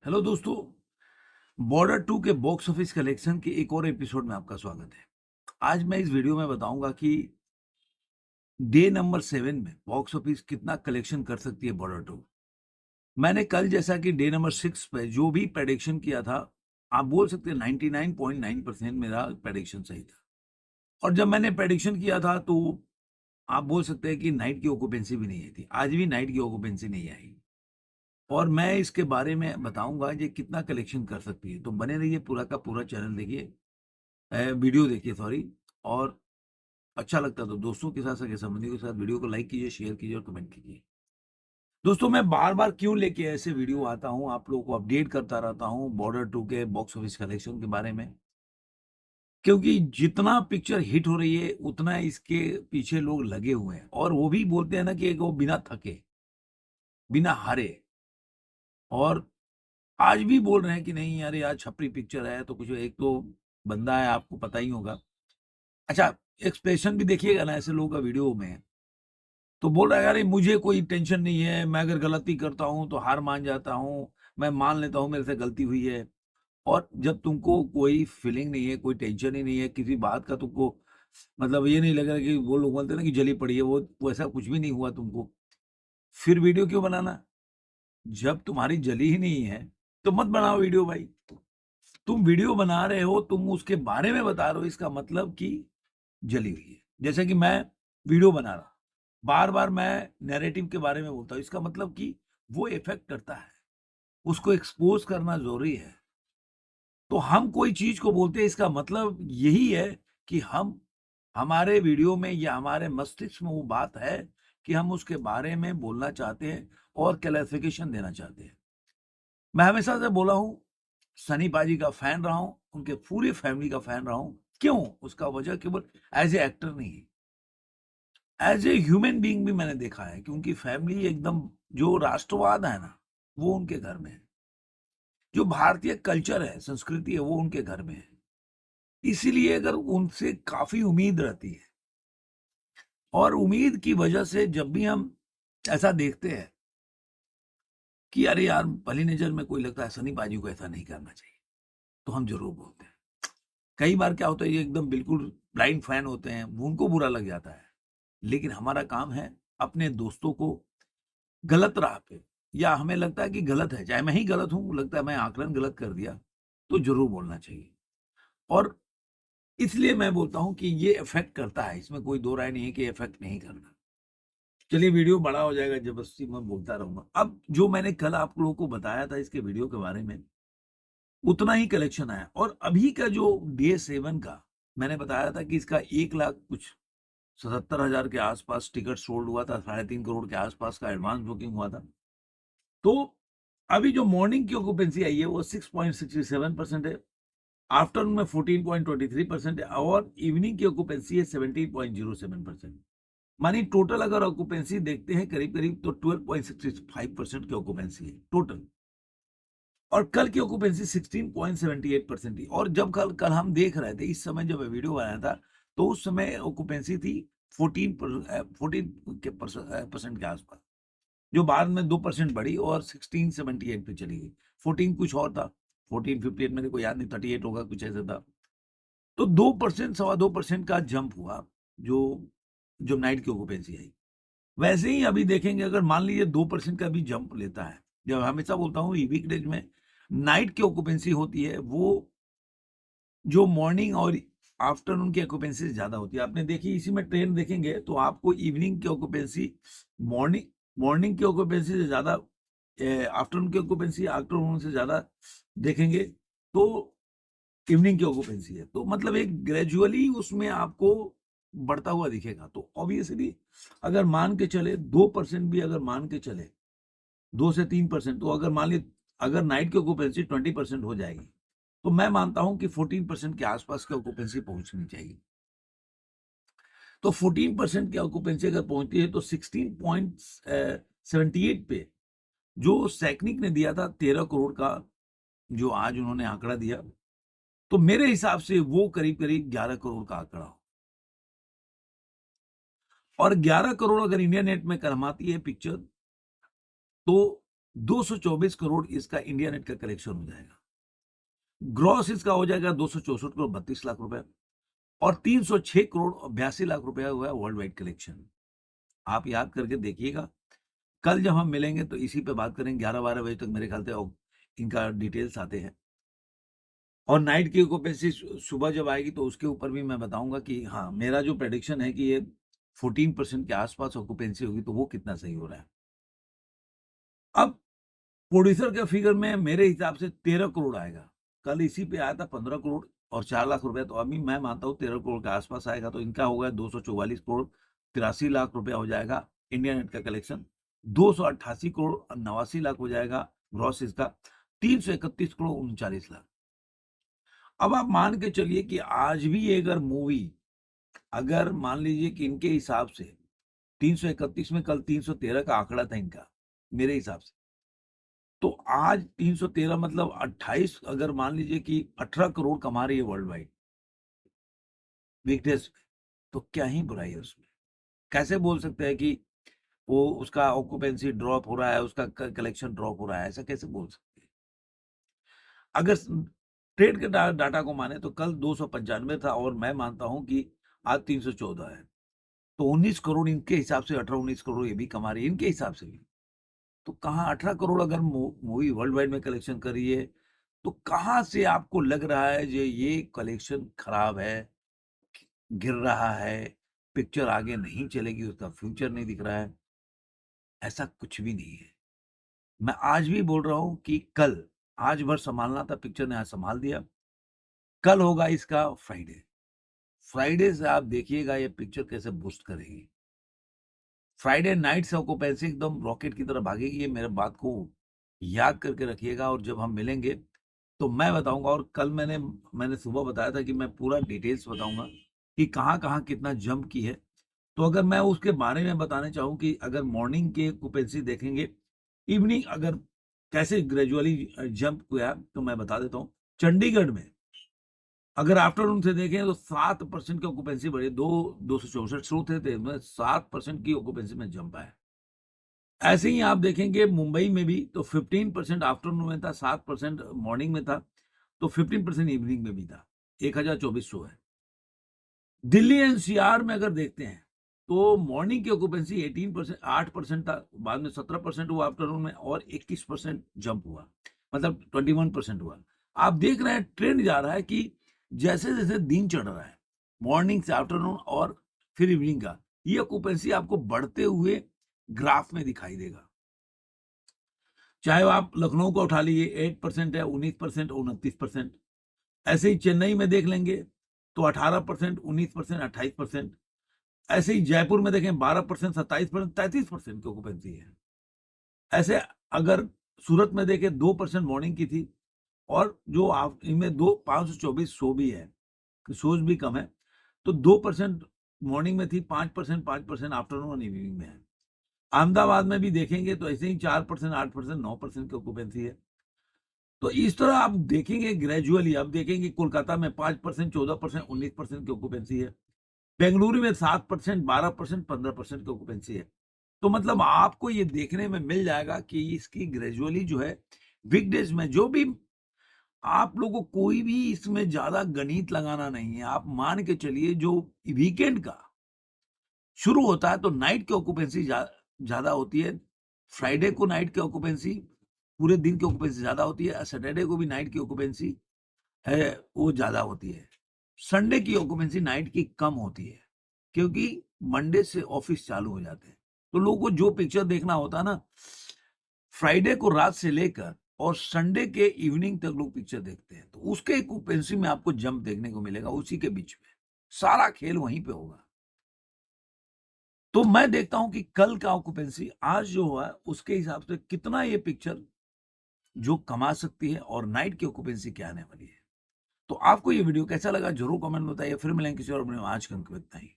Hello दोस्तों। Border 2 के box office collection के एक और एपिसोड में आपका स्वागत है। आज मैं इस वीडियो में बताऊंगा कि डे नंबर 7 में बॉक्स ऑफिस कितना कलेक्शन कर सकती है बॉर्डर 2। मैंने कल जैसा कि डे नंबर 6 पे जो भी प्रेडिक्शन किया था, आप बोल सकते हैं 99.9% मेरा प्रेडिक्शन सही था। और जब मैंने प्रेडिक्शन किया था तो आप बोल सकते हैं कि नाइट की ऑक्यूपेंसी भी नहीं आई थी। आज भी नाइट की ऑक्यूपेंसी नहीं आई और मैं इसके बारे में बताऊंगा ये कितना कलेक्शन कर सकती है। तो बने रहिए, पूरा का पूरा चैनल देखिए, वीडियो देखिए सॉरी। और अच्छा लगता तो दोस्तों के साथ, सगे संबंधियों के साथ वीडियो को लाइक कीजिए, शेयर कीजिए और कमेंट कीजिए। दोस्तों, मैं बार बार क्यों लेके ऐसे वीडियो आता हूं, आप लोगों को अपडेट करता रहता हूं बॉर्डर 2 के बॉक्स ऑफिस कलेक्शन के बारे में, क्योंकि जितना पिक्चर हिट हो रही है उतना इसके पीछे लोग लगे हुए हैं और वो भी बोलते हैं ना कि वो बिना थके, बिना हारे। और आज भी बोल रहे हैं कि नहीं यार, आज छपरी पिक्चर है तो कुछ एक तो बंदा है, आपको पता ही होगा। अच्छा, एक्सप्रेशन भी देखिएगा ना ऐसे लोगों का वीडियो में, तो बोल रहा है अरे मुझे कोई टेंशन नहीं है, मैं अगर गलती करता हूं तो हार मान जाता हूं, मैं मान लेता हूं मेरे से गलती हुई है। और जब तुमको कोई फीलिंग नहीं है, कोई टेंशन ही नहीं है किसी बात का, तुमको मतलब ये नहीं लग रहा कि वो लोग बोलते हैं ना कि जली पड़ी है, वो वैसा कुछ भी नहीं हुआ तुमको, फिर वीडियो क्यों बनाना? जब तुम्हारी जली ही नहीं है तो मत बनाओ वीडियो भाई। तुम वीडियो बना रहे हो, तुम उसके बारे में बता रहे हो, इसका मतलब कि जली हुई है। जैसे कि मैं वीडियो बना रहा, बार बार मैं नैरेटिव के बारे में बोलता हूँ, इसका मतलब कि वो इफेक्ट करता है, उसको एक्सपोज करना जरूरी है। तो हम कोई चीज को बोलते हैं, इसका मतलब यही है कि हम, हमारे वीडियो में या हमारे मस्तिष्क में वो बात है कि हम उसके बारे में बोलना चाहते हैं और क्लैरिफिकेशन देना चाहते हैं। मैं हमेशा से बोला हूं, सनी पाजी का फैन रहा हूं, उनके पूरी फैमिली का फैन रहा हूं। क्यों? उसका वजह केवल एज ए एक्टर नहीं, एज ए ह्यूमन बीइंग भी मैंने देखा है कि उनकी फैमिली एकदम, जो राष्ट्रवाद है ना, वो उनके घर में है। जो भारतीय कल्चर है, संस्कृति है, वो उनके घर में है। इसीलिए अगर उनसे काफी उम्मीद रहती है, और उम्मीद की वजह से जब भी हम ऐसा देखते हैं कि अरे यार, पहली नजर में कोई लगता है सनी पाजी को ऐसा नहीं करना चाहिए, तो हम जरूर बोलते हैं। कई बार क्या होता है, ये एकदम बिल्कुल ब्लाइंड फैन होते हैं, उनको बुरा लग जाता है। लेकिन हमारा काम है अपने दोस्तों को गलत राह पे, या हमें लगता है कि गलत है, चाहे मैं ही गलत हूं, लगता है मैं आकलन गलत कर दिया, तो जरूर बोलना चाहिए। और इसलिए मैं बोलता हूं कि ये इफेक्ट करता है, इसमें कोई दो राय नहीं है कि इफेक्ट नहीं करता। चलिए, वीडियो बड़ा हो जाएगा, जबरदस्ती मैं बोलता रहूंगा। अब जो मैंने कल आप लोगों को बताया था इसके वीडियो के बारे में, उतना ही कलेक्शन आया। और अभी का जो डे 7 का मैंने बताया था कि इसका 1 लाख कुछ 77,000 के आसपास टिकट सोल्ड हुआ था, 3.5 करोड़ के आसपास का एडवांस बुकिंग हुआ था। तो अभी जो मॉर्निंग की ऑक्यूपेंसी आई है वो 6.67% है, आफ्टरनून में 14.23% है, और इवनिंग की ऑक्यूपेंसी है 17.07%। मानी टोटल अगर ऑक्यूपेंसी देखते हैं करीब करीब, तो 12.65% की ऑक्यूपेंसी है टोटल। और कल की ऑक्यूपेंसी 16.78% थी। और जब कल कल हम देख रहे थे, इस समय जब वीडियो बनाया था, तो उस समय ऑक्यूपेंसी थी 14 के परसेंट के आसपास, जो बाद में 2% बढ़ी और 1678 पे चली गई। 14 कुछ और था, 1458 मेरे को याद नहीं, 38 होगा कुछ ऐसा था। तो 2%, 2.25% का जंप हुआ, जो जो नाइट की ऑक्यूपेंसी आई। वैसे ही अभी देखेंगे, अगर मान लीजिए 2% का भी जंप लेता है, जब हमेशा बोलता हूँ वीकडेज में नाइट की ऑक्यूपेंसी होती है, वो जो मॉर्निंग और आफ्टरनून की ऑक्यूपेंसी से ज्यादा होती है। आपने देखी, इसी में ट्रेंड देखेंगे तो आपको इवनिंग की ऑक्यूपेंसी, मॉर्निंग मॉर्निंग की ऑक्यूपेंसी से ज्यादा, आफ्टरनून की ऑक्यूपेंसी आफ्टरनून से ज्यादा देखेंगे, तो इवनिंग की ऑक्यूपेंसी है। तो मतलब एक ग्रेजुअली उसमें आपको बढ़ता हुआ दिखेगा। तो ऑब्वियसली अगर मान के चले 2% भी, अगर मान के चले 2 से 3%, तो अगर मान ली अगर नाइट की ऑक्यूपेंसी 20% हो जाएगी, तो मैं मानता हूं कि 14% के आसपास की ऑक्यूपेंसी पहुंचनी चाहिए। तो 14% की ऑक्यूपेंसी अगर पहुंचती है तो 16.78 पे, जो सैकनिक ने दिया था 13 करोड़ का, जो आज उन्होंने आंकड़ा दिया, तो मेरे हिसाब से वो करीब करीब 11 करोड़ का आंकड़ा हो। और 11 करोड़ अगर इंडिया नेट में कमाती है पिक्चर, तो 224 करोड़ इसका इंडिया नेट का कलेक्शन हो जाएगा। ग्रॉस इसका हो जाएगा 264 करोड़ 32 लाख रुपए, और 306 करोड़ 82 लाख रुपए हुआ है वर्ल्ड वाइड कलेक्शन। आप याद करके देखिएगा। कल जब हम मिलेंगे तो इसी पे बात करेंगे 11-12 बजे तक मेरे ख्याल से, और इनका डिटेल्स आते हैं। और नाइट की ऑक्यूपेंसी सुबह जब आएगी तो उसके ऊपर भी मैं बताऊंगा कि हाँ, मेरा जो प्रेडिक्शन है कि ये 14% के आसपास ऑक्यूपेंसी होगी, तो वो कितना सही हो रहा है। अब प्रोड्यूसर के फिगर में मेरे हिसाब से 13 करोड़ आएगा। कल इसी पे आया था 15 करोड़ और 4 लाख रुपए, तो अभी मैं मानता हूँ 13 करोड़ के आसपास आएगा। तो इनका होगा 244 करोड़ 83 लाख रुपया हो जाएगा इंडिया नेट का कलेक्शन। 288 करोड़ 89 लाख हो जाएगा ग्रॉस इसका। 331 करोड़ 39 लाख। अब आप मान के चलिए कि आज भी ये अगर मूवी, अगर मान लीजिए कि इनके हिसाब से 331 में कल 313 का आंकड़ा था इनका, मेरे हिसाब से, तो आज 313 मतलब 28, अगर मान लीजिए कि 18 करोड़ कमा रही है वर्ल्ड वाइड वीकडेज में, तो क्या ही बुराई है उसमें। कैसे बोल सकते हैं कि वो उसका ऑक्यूपेंसी ड्रॉप हो रहा है, उसका कलेक्शन ड्रॉप हो रहा है, ऐसा कैसे बोल सकते हैं। अगर ट्रेड के डाटा को माने तो कल 295 था, और मैं मानता हूं कि आज 314 है। तो 19 करोड़ इनके हिसाब से, 18-19 करोड़ ये भी कमा रही है इनके हिसाब से भी। तो कहाँ 18 करोड़ अगर मूवी वर्ल्ड वाइड में कलेक्शन कर रही है, तो कहाँ से आपको लग रहा है कि ये कलेक्शन खराब है, गिर रहा है, पिक्चर आगे नहीं चलेगी, उसका फ्यूचर नहीं दिख रहा है? ऐसा कुछ भी नहीं है। मैं आज भी बोल रहा हूं कि कल, आज भर संभालना था, पिक्चर ने आज संभाल दिया। कल होगा इसका फ्राइडे। फ्राइडे से आप देखिएगा ये पिक्चर कैसे बूस्ट करेगी। फ्राइडे नाइट से ऑक्यूपेंसी एकदम रॉकेट की तरह भागेगी। ये मेरे बात को याद करके रखिएगा, और जब हम मिलेंगे तो मैं बताऊंगा। और कल मैंने सुबह बताया था कि मैं पूरा डिटेल्स बताऊंगा कि कहाँ कहाँ कितना जंप की है। तो अगर मैं उसके बारे में बताना चाहूँ कि अगर मॉर्निंग के ऑक्यूपेंसी देखेंगे, इवनिंग अगर कैसे ग्रेजुअली जंप किया, तो मैं बता देता हूँ। चंडीगढ़ में अगर आफ्टरनून से देखें तो 7% की ऑक्यूपेंसी बढ़ी। 264 शो थे, 7% की ऑक्यूपेंसी में जंप आया। ऐसे ही आप देखेंगे मुंबई में भी, तो 15% आफ्टरनून में था, 7% मॉर्निंग में था, तो 15% इवनिंग में भी था। 1024 शो है। दिल्ली एनसीआर में अगर देखते हैं तो मॉर्निंग की ऑक्यूपेंसी 18%, 8% था, बाद में 17% हुआ आफ्टरनून में, और 21% जंप हुआ, मतलब 21% हुआ। आप देख रहे हैं ट्रेंड जा रहा है कि जैसे जैसे दिन चढ़ रहा है, मॉर्निंग से आफ्टरनून और फिर इवनिंग का, ये ऑक्यूपेंसी आपको बढ़ते हुए ग्राफ में दिखाई देगा। चाहे आप लखनऊ को उठा लीजिए, 8% है, 19%, 29%। ऐसे ही चेन्नई में देख लेंगे तो 18%, 19%, 28%। ऐसे ही जयपुर में देखें 12%, 27%, 33% की ऑक्यूपेंसी है। ऐसे अगर सूरत में देखें 2% मॉर्निंग की थी, और जो आप इनमें 524 शो भी है, शोज भी कम है, तो 2% मॉर्निंग में थी, 5%, 5% आफ्टरनून और इवनिंग में है। अहमदाबाद में भी देखेंगे तो ऐसे ही 4%, 8%, 9% की ऑक्यूपेंसी है। तो इस तरह आप देखेंगे ग्रेजुअली। अब देखेंगे कोलकाता में 5%, 14%, 19% की ऑक्यूपेंसी है। बेंगलुरु में 7%, 12%, 15% की ऑक्यूपेंसी है। तो मतलब आपको ये देखने में मिल जाएगा कि इसकी ग्रेजुअली जो है वीकडेज में, जो भी आप लोगों को कोई भी इसमें ज्यादा गणित लगाना नहीं है। आप मान के चलिए जो वीकेंड का शुरू होता है तो नाइट की ऑक्यूपेंसी ज्यादा होती है। फ्राइडे को नाइट की ऑक्यूपेंसी, पूरे दिन की ऑक्यूपेंसी ज्यादा होती है। सैटरडे को भी नाइट की ऑक्यूपेंसी है, वो ज्यादा होती है। संडे की ऑक्यूपेंसी नाइट की कम होती है, क्योंकि मंडे से ऑफिस चालू हो जाते हैं। तो लोगों को जो पिक्चर देखना होता है ना, फ्राइडे को रात से लेकर और संडे के इवनिंग तक लोग पिक्चर देखते हैं, तो उसके ऑक्यूपेंसी में आपको जंप देखने को मिलेगा। उसी के बीच में सारा खेल वहीं पे होगा। तो मैं देखता हूं कि कल का ऑक्यूपेंसी आज जो हुआ है उसके हिसाब से कितना ये पिक्चर जो कमा सकती है, और नाइट की ऑक्यूपेंसी क्या आने वाली है। तो आपको ये वीडियो कैसा लगा जरूर कमेंट में बताइए। फिर मिलेंगे किसी और वीडियो में। आज का अंक इतना ही।